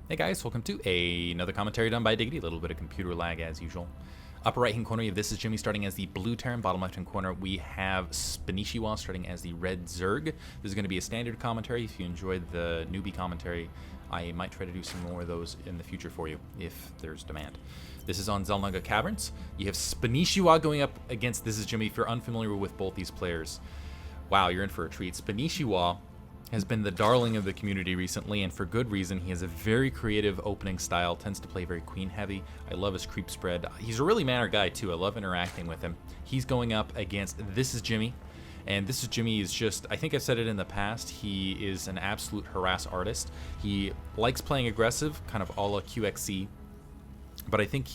Hey guys, welcome to another commentary done by Diggity. A little bit of computer lag as usual. Upper right hand corner, you have This Is Jimmy starting as the blue Terran. Bottom left hand corner, we have Spanishiwa starting as the red Zerg. This is going to be a standard commentary. If you enjoyed the newbie commentary, I might try to do some more of those in the future for you, if there's demand. This is on Xel Naga Caverns. You have Spanishiwa going up against This Is Jimmy. If you're unfamiliar with both these players, wow, you're in for a treat. Spanishiwa has been the darling of the community recently, and for good reason. He has a very creative opening style, tends to play very queen heavy. I love his creep spread. He's a really manner guy too. I love interacting with him. He's going up against This Is Jimmy, and This Is Jimmy is just, I think I've said it in the past, he is an absolute harass artist. He likes playing aggressive, kind of a la QXC, but I think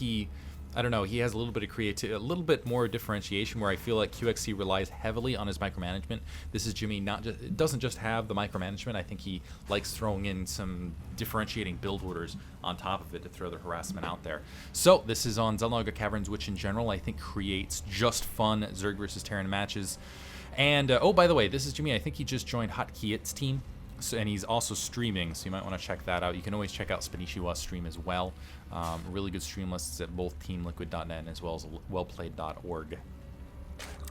I don't know, he has a little bit of creativity, a little bit more differentiation, where I feel like QXC relies heavily on his micromanagement. This is Jimmy, doesn't just have the micromanagement. I think he likes throwing in some differentiating build orders on top of it to throw the harassment out there. So this is on Xel Naga Caverns, which in general I think creates just fun Zerg versus Terran matches. And oh, by the way, This Is Jimmy, I think he just joined Hotkeyit's team. So, and he's also streaming, so you might want to check that out. You can always check out Spanishiwa's stream as well. Really good stream lists at both teamliquid.net as well as wellplayed.org.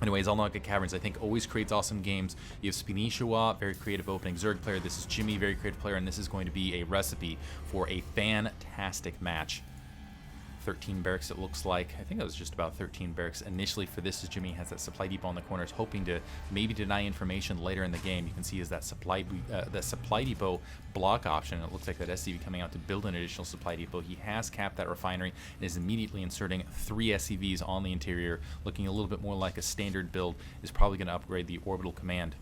Anyways, Xel Naga Caverns, I think, always creates awesome games. You have Spanishiwa, very creative opening Zerg player. This is Jimmy, very creative player, and this is going to be a recipe for a fantastic match. 13 barracks, it looks like. I think it was just about 13 barracks initially for This Is Jimmy. Has that supply depot on the corners, hoping to maybe deny information later in the game. You can see is that supply depot block option. It looks like that SCV coming out to build an additional supply depot. He has capped that refinery and is immediately inserting 3 SCVs on the interior, looking a little bit more like a standard build. Is probably going to upgrade the orbital command.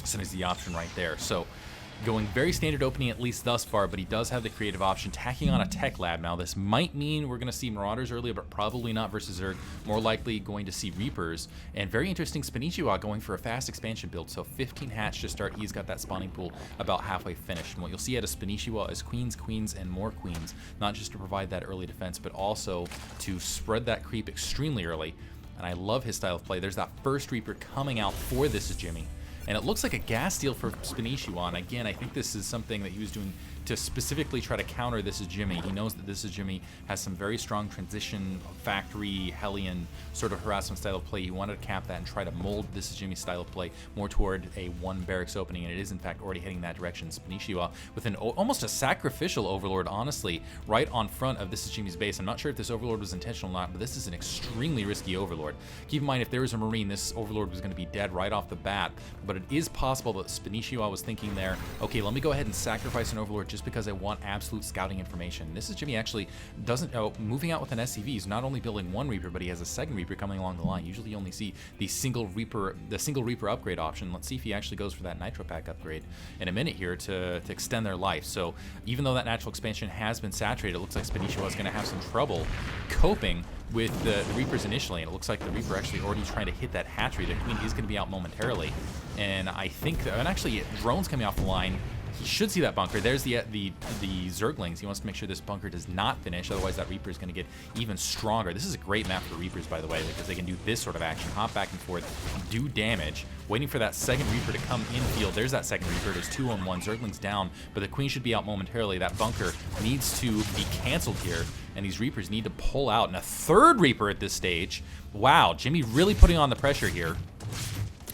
So there's the option right there. So going very standard opening, at least thus far, but he does have the creative option, tacking on a tech lab. Now, this might mean we're going to see Marauders earlier, but probably not versus Zerg. More likely going to see Reapers. And very interesting, Spanishiwa going for a fast expansion build. So 15 hatch to start. He's got that spawning pool about halfway finished. And what you'll see out of Spanishiwa is queens, queens, and more queens. Not just to provide that early defense, but also to spread that creep extremely early. And I love his style of play. There's that first Reaper coming out for This Is Jimmy. And it looks like a gas deal for Spanishiwa. And again, I think this is something that he was doing to specifically try to counter This Is Jimmy. He knows that This Is Jimmy has some very strong transition, factory, Hellion sort of harassment style of play. He wanted to cap that and try to mold This Is Jimmy's style of play more toward a 1 barracks opening, and it is in fact already heading that direction. Spanishiwa with an almost a sacrificial overlord, honestly, right on front of This Is Jimmy's base. I'm not sure if this overlord was intentional or not, but this is an extremely risky overlord. Keep in mind, if there was a Marine, this overlord was going to be dead right off the bat, but it is possible that Spanishiwa was thinking there, okay, let me go ahead and sacrifice an overlord just because I want absolute scouting information. This Is Jimmy actually doesn't, moving out with an SCV. He's not only building 1 Reaper, but he has a 2nd Reaper coming along the line. Usually you only see the single Reaper upgrade option. Let's see if he actually goes for that Nitro Pack upgrade in a minute here to extend their life. So even though that natural expansion has been saturated, it looks like Spanishiwa is going to have some trouble coping with the Reapers initially, and it looks like the Reaper actually already trying to hit that hatchery. The Queen is going to be out momentarily, and I think, and actually drones coming off the line. He should see that bunker. There's the Zerglings. He wants to make sure this bunker does not finish, otherwise that Reaper is going to get even stronger. This is a great map for Reapers, by the way, because they can do this sort of action, hop back and forth, do damage, waiting for that 2nd Reaper to come in field. There's that 2nd Reaper. There's 2 on 1. Zerglings down, but the Queen should be out momentarily. That bunker needs to be canceled here, and these Reapers need to pull out. And a 3rd Reaper at this stage. Wow, Jimmy really putting on the pressure here.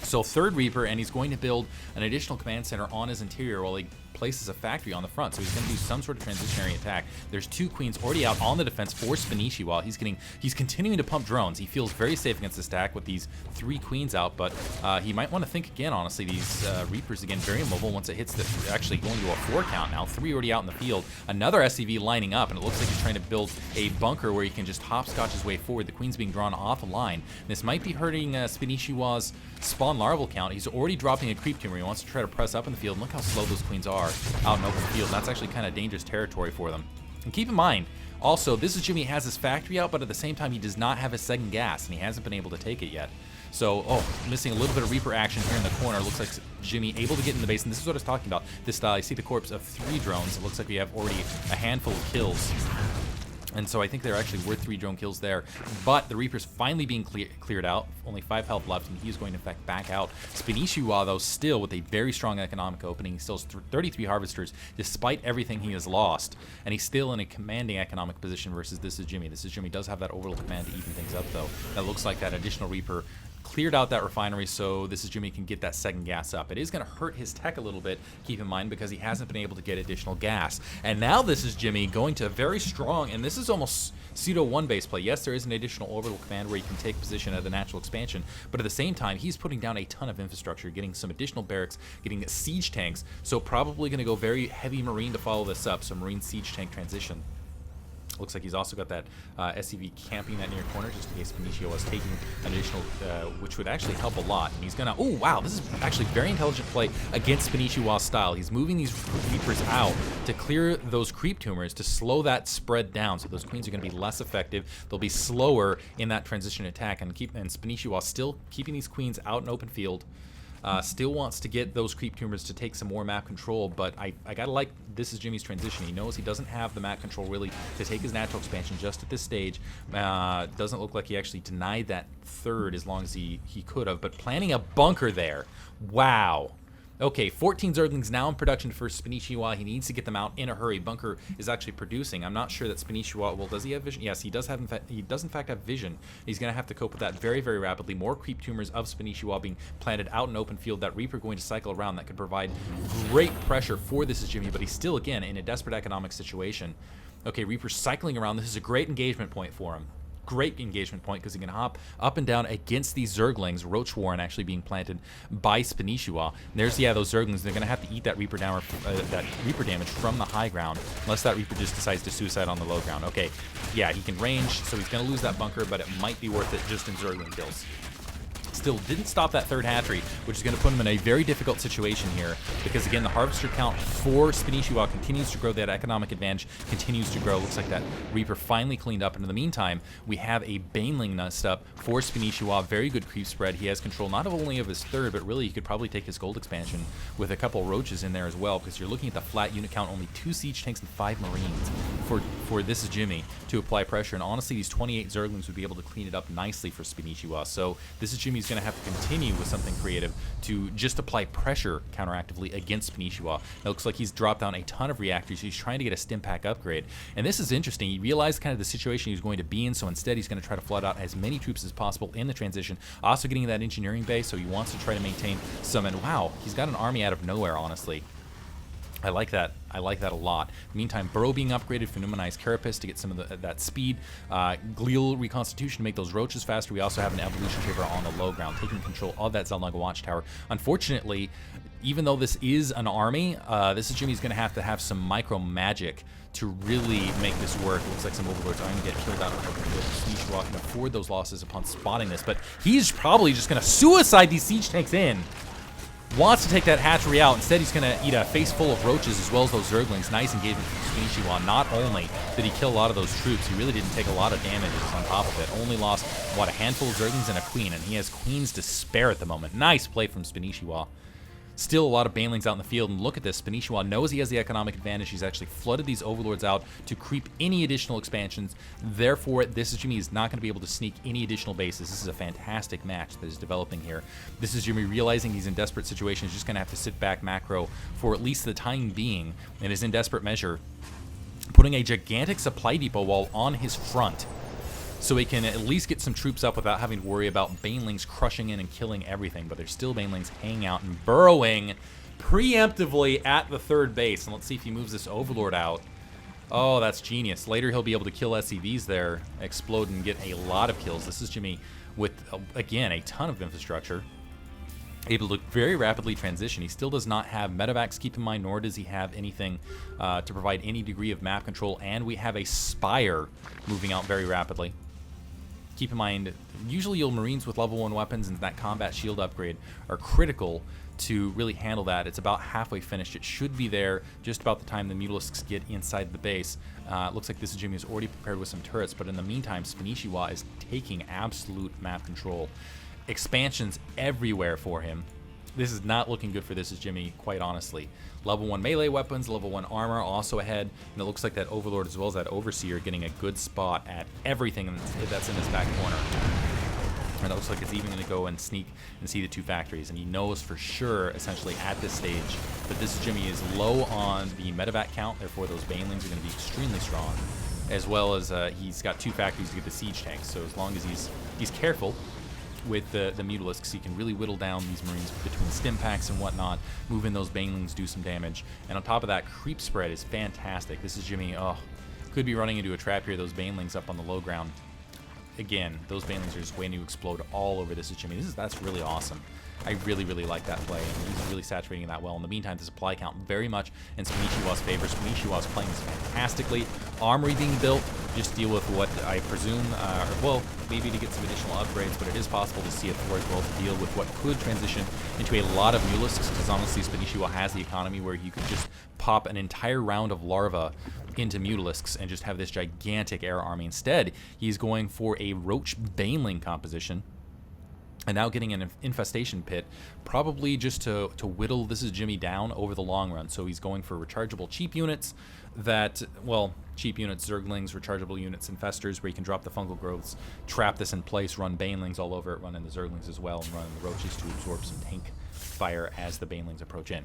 So 3rd Reaper, and he's going to build an additional command center on his interior while he places a factory on the front. So he's going to do some sort of transitionary attack. There's 2 queens already out on the defense for Spanishiwa. He's continuing to pump drones. He feels very safe against the stack with these 3 queens out, but he might want to think again, honestly. These Reapers, again, very immobile once it hits the, actually going to a 4 count now. 3 already out in the field. Another SCV lining up, and it looks like he's trying to build a bunker where he can just hopscotch his way forward. The queen's being drawn off the line. This might be hurting Spanishiwa's spawn larval count. He's already dropping a creep tumor. He wants to try to press up in the field. And look how slow those queens are out in open field. That's actually kind of dangerous territory for them. And keep in mind, also, This Is Jimmy has his factory out, but at the same time, he does not have his 2nd gas, and he hasn't been able to take it yet. So, missing a little bit of Reaper action here in the corner. Looks like Jimmy able to get in the base, and this is what I was talking about. This style, I see the corpse of 3 drones. It looks like we have already a handful of kills And so I think they're actually worth 3 drone kills there. But the Reaper's finally being cleared out. Only 5 health left, and he's going to, in fact, back out. Spanishiwa, though, still with a very strong economic opening. He still has 33 Harvesters, despite everything he has lost. And he's still in a commanding economic position versus ThisisJimmy. ThisisJimmy does have that Overlord command to even things up, though. That looks like that additional Reaper cleared out that refinery, so ThisisJimmy can get that second gas up. It is going to hurt his tech a little bit, keep in mind, because he hasn't been able to get additional gas. And now ThisisJimmy going to a very strong, and this is almost pseudo one base play. Yes, there is an additional orbital command where you can take position at the natural expansion, but at the same time, he's putting down a ton of infrastructure, getting some additional barracks, getting siege tanks, so probably going to go very heavy Marine to follow this up, so Marine siege tank transition. Looks like he's also got that SCV camping that near corner just in case Spanishiwa was taking an additional, which would actually help a lot. And he's gonna, oh wow, this is actually very intelligent play against Spanishiwa's style. He's moving these Reapers out to clear those creep tumors to slow that spread down. So those queens are gonna be less effective. They'll be slower in that transition attack, and Spanishiwa still keeping these queens out in open field. Still wants to get those creep tumors to take some more map control, but I gotta like ThisisJimmy's transition. He knows he doesn't have the map control really to take his natural expansion just at this stage. Doesn't look like he actually denied that third as long as he could have, but planning a bunker there. Wow. Okay, 14 Zerglings now in production for Spanishiwa. He needs to get them out in a hurry. Bunker is actually producing. I'm not sure that Spanishiwa, well, does he have vision? Yes, he does have. He does in fact have vision. He's going to have to cope with that very, very rapidly. More creep tumors of Spanishiwa being planted out in open field. That Reaper going to cycle around. That could provide great pressure for ThisisJimmy, but he's still, again, in a desperate economic situation. Okay, Reaper cycling around. This is a great engagement point for him. Great engagement point because he can hop up and down against these Zerglings. Roach Warren actually being planted by Spanishiwa. There's, yeah, those Zerglings. They're going to have to eat that Reaper damage from the high ground, unless that Reaper just decides to suicide on the low ground. Okay, yeah, he can range, so he's going to lose that bunker, but it might be worth it just in Zergling kills. Still didn't stop that third hatchery, which is going to put him in a very difficult situation here, because again, the harvester count for Spanishiwa continues to grow. That economic advantage continues to grow. Looks like that Reaper finally cleaned up, and in the meantime, we have a Baneling nussed up for Spanishiwa. Very good creep spread. He has control not only of his third, but really he could probably take his gold expansion with a couple roaches in there as well, because you're looking at the flat unit count, only 2 siege tanks and 5 Marines for ThisisJimmy to apply pressure, and honestly, these 28 Zerglings would be able to clean it up nicely for Spanishiwa. So ThisisJimmy's going to have to continue with something creative to just apply pressure counteractively against Spanishiwa. It looks like he's dropped down a ton of reactors. He's trying to get a stim pack upgrade, and this is interesting. He realized kind of the situation he's going to be in, so instead he's going to try to flood out as many troops as possible in the transition. Also getting that engineering base, so he wants to try to maintain some, and wow, he's got an army out of nowhere, honestly. I like that. I like that a lot. Meantime, Burrow being upgraded for Pneumonized Carapace to get some of that speed. Glial Reconstitution to make those roaches faster. We also have an Evolution Shaper on the low ground, taking control of that Xel Naga Watchtower. Unfortunately, even though this is an army, ThisisJimmy's going to have some micro magic to really make this work. It looks like some Overlords are going to get killed out. Spanishiwa can afford those losses upon spotting this, but he's probably just going to suicide these siege tanks in. Wants to take that hatchery out. Instead, he's going to eat a face full of roaches as well as those Zerglings. Nice engagement from Spanishiwa. Not only did he kill a lot of those troops, he really didn't take a lot of damage on top of it. Only lost, what, a handful of Zerglings and a queen, and he has queens to spare at the moment. Nice play from Spanishiwa. Still a lot of Banelings out in the field, and look at this. Spanishiwa knows he has the economic advantage. He's actually flooded these Overlords out to creep any additional expansions. Therefore, ThisisJimmy is not going to be able to sneak any additional bases. This is a fantastic match that is developing here. ThisisJimmy, realizing he's in desperate situations, just going to have to sit back macro for at least the time being, and is in desperate measure, putting a gigantic supply depot wall on his front, so he can at least get some troops up without having to worry about Banelings crushing in and killing everything. But there's still Banelings hanging out and burrowing preemptively at the third base. And let's see if he moves this Overlord out. Oh, that's genius. Later he'll be able to kill SCVs there, explode, and get a lot of kills. ThisisJimmy with, again, a ton of infrastructure, able to very rapidly transition. He still does not have medevacs, keep in mind, nor does he have anything to provide any degree of map control. And we have a Spire moving out very rapidly. Keep in mind, usually your Marines with level 1 weapons and that combat shield upgrade are critical to really handle that. It's about halfway finished. It should be there just about the time the Mutalisks get inside the base. Looks like ThisisJimmy is already prepared with some turrets, but in the meantime, Spanishiwa is taking absolute map control. Expansions everywhere for him. this is not looking good for ThisisJimmy, quite honestly. Level 1 melee weapons, level 1 armor also ahead, and it looks like that Overlord as well as that Overseer getting a good spot at everything that's in this back corner. And it looks like it's even going to go and sneak and see the 2 factories. And he knows for sure, essentially, at this stage, that ThisisJimmy is low on the medevac count. Therefore, those Banelings are going to be extremely strong. As well as he's got 2 factories to get the siege tanks. So as long as he's careful with the Mutalisks, he can really whittle down these Marines between stim packs and whatnot, move in those Banelings, do some damage. And on top of that, creep spread is fantastic. ThisisJimmy, could be running into a trap here. Those Banelings up on the low ground. Again, those Banelings are just waiting to explode all over ThisisJimmy. That's really awesome. I really, really like that play, and he's really saturating that well. In the meantime, the supply count very much in Spanishiwa's favor. Spanishiwa's playing this fantastically. Armory being built, just deal with what I presume, well, maybe to get some additional upgrades, but it is possible to see a Thor as well to deal with what could transition into a lot of Mutalisks, because honestly, Spanishiwa has the economy where you could just pop an entire round of larva into Mutalisks and just have this gigantic air army. Instead, he's going for a Roach Baneling composition, and now getting an infestation pit, probably just to whittle ThisisJimmy down over the long run. So he's going for rechargeable cheap units that, well, cheap units, Zerglings, rechargeable units, Infestors, where you can drop the fungal growths, trap this in place, run Banelings all over it, run in the Zerglings as well, and run in the Roaches to absorb some tank fire as the Banelings approach in,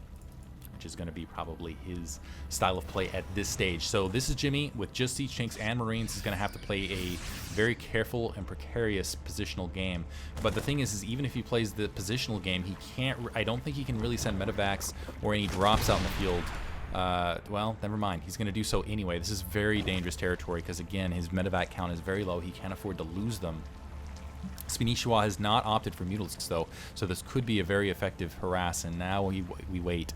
which is going to be probably his style of play at this stage. So ThisisJimmy, with just siege tanks and Marines, is going to have to play a very careful and precarious positional game. But the thing is even if he plays the positional game, he can't. I don't think he can really send medevacs or any drops out in the field. Well, never mind. He's going to do so anyway. This is very dangerous territory because, again, his medevac count is very low. He can't afford to lose them. Spanishiwa has not opted for Mutalisks, though, so this could be a very effective harass, and now we wait.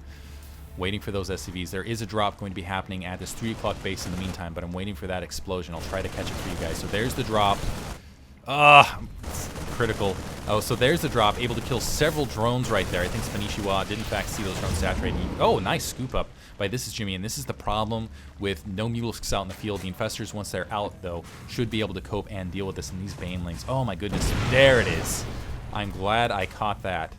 Waiting for those SCVs. There is a drop going to be happening at this 3 o'clock base in the meantime, but I'm waiting for that explosion. I'll try to catch it for you guys. So there's the drop. Critical. Oh, so there's the drop. Able to kill several drones right there. I think Spanishiwa did in fact see those drones saturated. Oh, nice scoop up by ThisisJimmy, and this is the problem with no Mutalisks out in the field. The Infestors, once they're out, though, should be able to cope and deal with this. And these Banelings, oh my goodness, there it is. I'm glad I caught that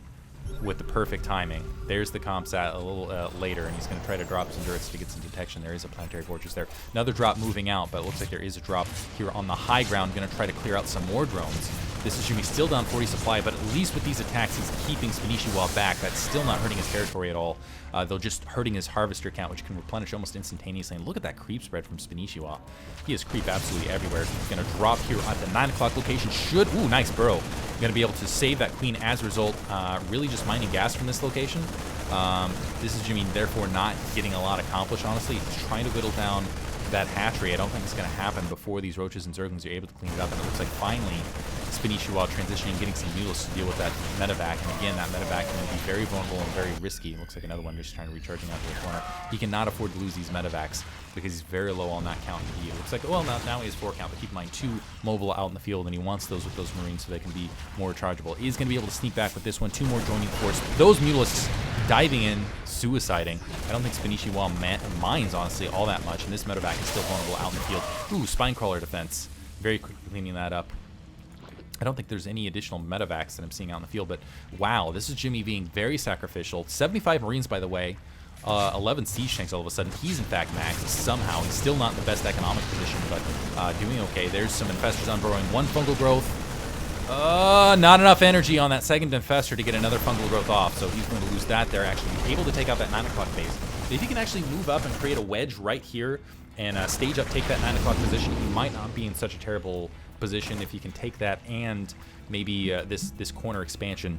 with the perfect timing. There's the CompSat a little later, and he's going to try to drop some turrets to get some detection. There is a planetary fortress there. Another drop moving out, but it looks like there is a drop here on the high ground. Going to try to clear out some more drones. ThisisJimmy still down 40 supply, but at least with these attacks, he's keeping Spanishiwa back. That's still not hurting his territory at all. Though just hurting his harvester count, which can replenish almost instantaneously. And look at that creep spread from Spanishiwa. He has creep absolutely everywhere. He's going to drop here at the 9 o'clock location. Ooh, nice burrow. Going to be able to save that queen as a result. Really just mining gas from this location. ThisisJimmy, therefore, not getting a lot accomplished, honestly. He's trying to whittle down that hatchery. I don't think it's going to happen before these Roaches and Zerglings are able to clean it up. And it looks like finally Spanishiwa transitioning, getting some Mutalisks to deal with that medevac. And again, that medevac can be very vulnerable and very risky. It looks like another one just trying to recharging out to the corner. He cannot afford to lose these medevacs because he's very low on that count. It looks like, well, now he has 4 count, but keep in mind 2 mobile out in the field, and he wants those with those Marines so they can be more rechargeable. He's going to be able to sneak back with this one. 2 more joining the force. Those Mutalisks diving in, suiciding. I don't think Spanishiwa minds, honestly, all that much, and this medevac is still vulnerable out in the field. Ooh, Spinecrawler defense. Very quickly cleaning that up. I don't think there's any additional medevacs that I'm seeing out in the field, but wow, ThisisJimmy being very sacrificial. 75 Marines, by the way. 11 siege tanks all of a sudden. He's in fact maxed somehow. He's still not in the best economic position, but doing okay. There's some Infestors unburrowing. 1 fungal growth. Not enough energy on that second Infestor to get another fungal growth off, so he's going to lose that there. Actually able to take out that 9 o'clock base. If he can actually move up and create a wedge right here and stage up, take that 9 o'clock position, he might not be in such a terrible position if he can take that and maybe this corner expansion.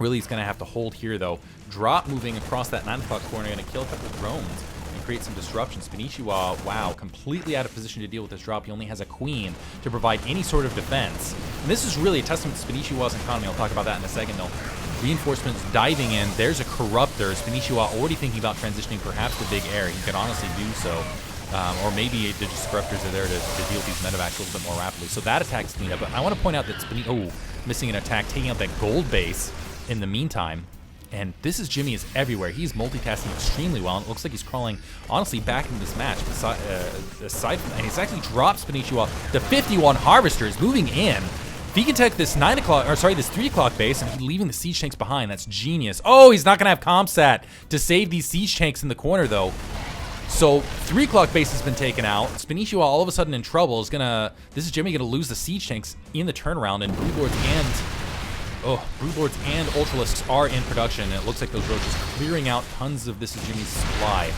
Really, he's going to have to hold here, though. Drop moving across that 9 o'clock corner, going to kill a couple of drones and create some disruption. Spanishiwa, wow, completely out of position to deal with this drop. He only has a queen to provide any sort of defense. And this is really a testament to Spanishiwa's economy. I'll talk about that in a second, though. Reinforcements diving in. There's a Corruptor. Spanishiwa already thinking about transitioning perhaps to Big Air. He could honestly do so. Or maybe the Disruptors are there to deal with these medevacs a little bit more rapidly. So that attack's cleaned up. But I want to point out that missing an attack, taking out that gold base in the meantime. And ThisisJimmy is everywhere. He's multitasking extremely well, and it looks like he's crawling, honestly, back into this match. Aside from that, and he's actually dropped Spanishiwa to 51 Harvesters, moving in. If he can take this 9 o'clock, or sorry, this 3 o'clock base, and leaving the siege tanks behind, that's genius. Oh, he's not gonna have ComSat to save these siege tanks in the corner though. So 3 o'clock base has been taken out. Spanishiwa all of a sudden in trouble is gonna. ThisisJimmy gonna lose the siege tanks in the turnaround, and Broodlords and Ultralisks are in production. And it looks like those roaches clearing out tons of ThisisJimmy's supply.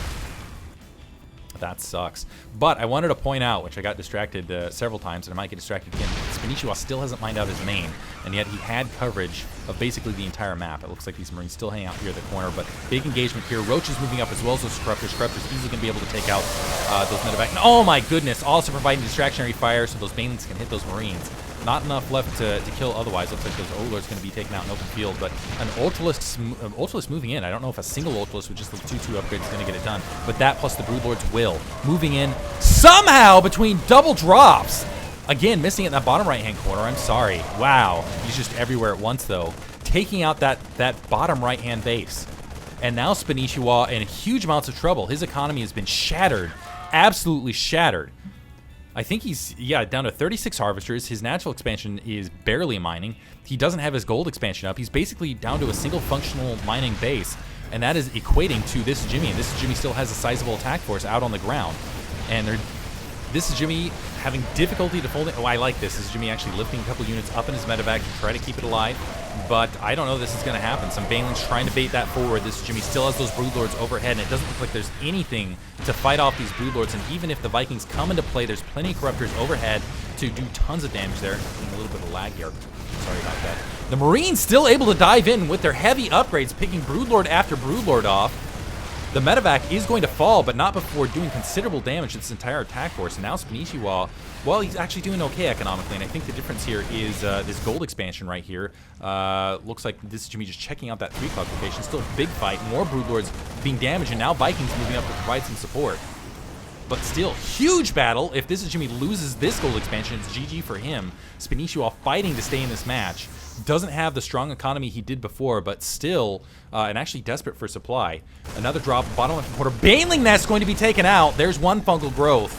That sucks. But I wanted to point out, which I got distracted several times, and I might get distracted again, Spanishiwa still hasn't mined out his main, and yet he had coverage of basically the entire map. It looks like these Marines still hang out here at the corner, but big engagement here. Roaches moving up as well as those Corruptors. Corruptors easily going to be able to take out those medevac. And oh my goodness, also providing distractionary fire so those Banelings can hit those Marines. Not enough left to kill otherwise. Looks like those Overlords going to be taken out in open field, but an Ultralisk moving in. I don't know if a single Ultralisk with just the 2-2 upgrade is going to get it done, but that plus the Broodlords will. Moving in somehow between double drops. Again, missing it in that bottom right-hand corner. I'm sorry. Wow. He's just everywhere at once, though. Taking out that bottom right-hand base. And now Spanishiwa in huge amounts of trouble. His economy has been shattered. Absolutely shattered. I think he's, down to 36 harvesters. His natural expansion is barely mining. He doesn't have his gold expansion up. He's basically down to a single functional mining base, and that is equating to ThisisJimmy, and ThisisJimmy still has a sizable attack force out on the ground. And ThisisJimmy having difficulty defending. Oh, I like this. ThisisJimmy actually lifting a couple units up in his medevac to try to keep it alive. But I don't know this is going to happen. Some Banelings trying to bait that forward. ThisisJimmy still has those Broodlords overhead, and it doesn't look like there's anything to fight off these Broodlords. And even if the Vikings come into play, there's plenty of Corruptors overhead to do tons of damage there. A little bit of lag here. Sorry about that. The Marines still able to dive in with their heavy upgrades, picking Broodlord after Broodlord off. The medevac is going to fall, but not before doing considerable damage to this entire attack force. And now Spanishiwa, well, he's actually doing okay economically, and I think the difference here is this gold expansion right here. Looks like ThisisJimmy just checking out that 3 o'clock location. Still a big fight, more Broodlords being damaged, and now Vikings moving up to provide some support. But still, huge battle. If ThisisJimmy loses this gold expansion, it's GG for him. Spanishiwa fighting to stay in this match. Doesn't have the strong economy he did before, but still, and actually desperate for supply. Another drop, bottom left quarter. Baneling Nest going to be taken out. There's one fungal growth.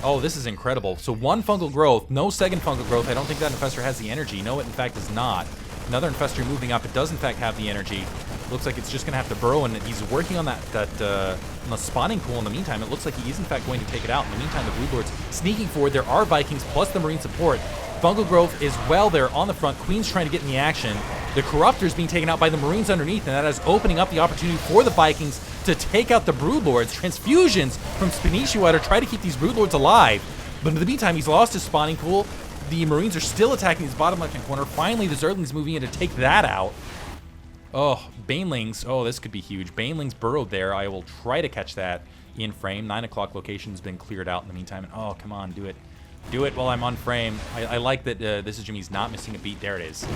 Oh, this is incredible. So one fungal growth, no second fungal growth. I don't think that Infestor has the energy. No, it in fact does not. Another Infestor moving up. It does in fact have the energy. Looks like it's just going to have to burrow, and he's working on the spawning pool in the meantime. It looks like he is in fact going to take it out. In the meantime, the Broodlords sneaking forward. There are Vikings plus the Marine support. Fungal growth is well there on the front. Queen's trying to get in the action. The Corruptors being taken out by the Marines underneath, and that is opening up the opportunity for the Vikings to take out the Broodlords. Transfusions from Spanishiwa to try to keep these Broodlords alive. But in the meantime, he's lost his spawning pool. The Marines are still attacking his bottom left-hand corner. Finally, the Zerglings moving in to take that out. Oh, Banelings. Oh, this could be huge. Banelings burrowed there. I will try to catch that in frame. 9 o'clock location has been cleared out in the meantime. And oh, come on, do it. Do it while I'm on frame. I like that ThisisJimmy's not missing a beat. There it is.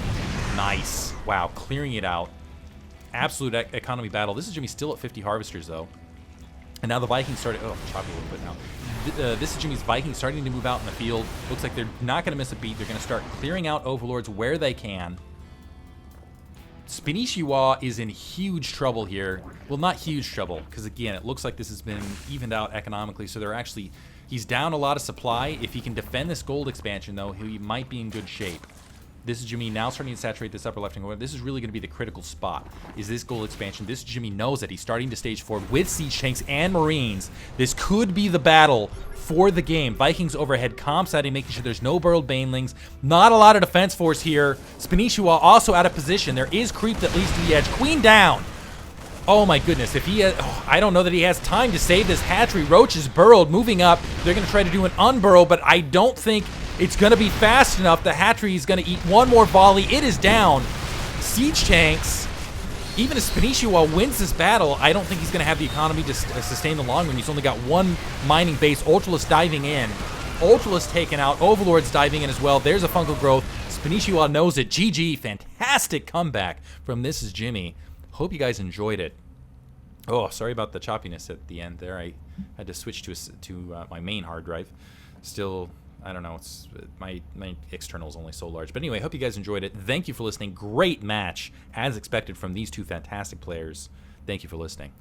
Nice. Wow, clearing it out. Absolute economy battle. ThisisJimmy's still at 50 harvesters, though. And now the Vikings started... Oh, choppy a little bit now. ThisisJimmy's Vikings starting to move out in the field. Looks like they're not going to miss a beat. They're going to start clearing out Overlords where they can. Spanishiwa is in huge trouble here. Well, not huge trouble, because again, it looks like this has been evened out economically, so they're actually... He's down a lot of supply. If he can defend this gold expansion, though, he might be in good shape. ThisisJimmy now starting to saturate this upper left-hand corner. This is really going to be the critical spot, is this gold expansion. ThisisJimmy knows that he's starting to stage forward with siege tanks and Marines. This could be the battle for the game. Vikings overhead, ComSatting, making sure there's no burrowed Banelings. Not a lot of defense force here. Spanishiwa also out of position. There is creep that leads to the edge. Queen down. Oh my goodness, if he I don't know that he has time to save this hatchery. Roach is burrowed, moving up. They're going to try to do an unburrow, but I don't think it's going to be fast enough. The hatchery is going to eat one more volley. It is down. Siege tanks. Even if Spanishiwa wins this battle, I don't think he's going to have the economy to sustain the long run. He's only got one mining base. Ultralisk diving in. Ultralisk taken out. Overlords diving in as well. There's a fungal growth. Spanishiwa knows it. GG. Fantastic comeback from ThisisJimmy. Hope you guys enjoyed it. Oh, sorry about the choppiness at the end there. I had to switch to my main hard drive. Still, I don't know. It's my external is only so large. But anyway, hope you guys enjoyed it. Thank you for listening. Great match, as expected from these two fantastic players. Thank you for listening.